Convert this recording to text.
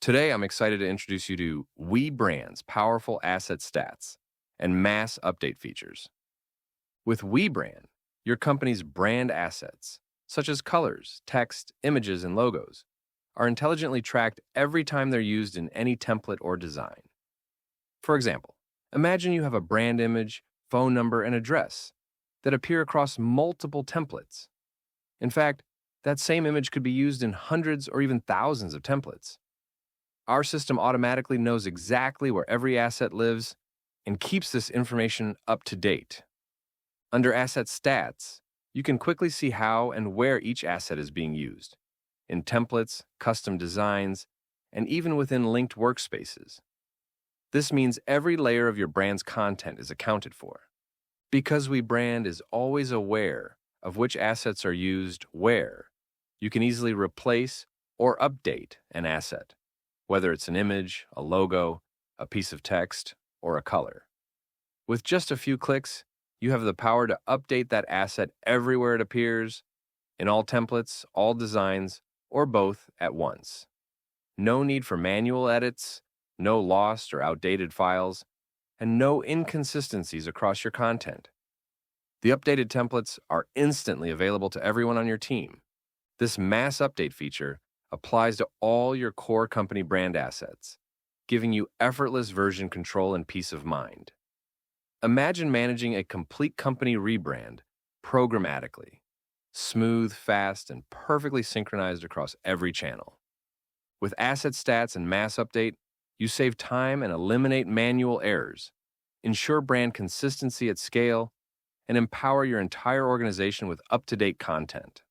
Today, I'm excited to introduce you to WeBrand's powerful asset stats and mass update features. With WeBrand, your company's brand assets, such as colors, text, images, and logos, are intelligently tracked every time they're used in any template or design. For example, imagine you have a brand image, phone number, and address that appear across multiple templates. In fact, that same image could be used in hundreds or even thousands of templates. Our system automatically knows exactly where every asset lives and keeps this information up to date. Under Asset Stats, you can quickly see how and where each asset is being used, in templates, custom designs, and even within linked workspaces. This means every layer of your brand's content is accounted for. Because WeBrand is always aware of which assets are used where, you can easily replace or update an asset, whether it's an image, a logo, a piece of text, or a color. With just a few clicks, you have the power to update that asset everywhere it appears, in all templates, all designs, or both at once. No need for manual edits, no lost or outdated files, and no inconsistencies across your content. The updated templates are instantly available to everyone on your team. This mass update feature applies to all your core company brand assets, giving you effortless version control and peace of mind. Imagine managing a complete company rebrand programmatically, smooth, fast, and perfectly synchronized across every channel. With asset stats and mass update, you save time and eliminate manual errors, ensure brand consistency at scale, and empower your entire organization with up-to-date content.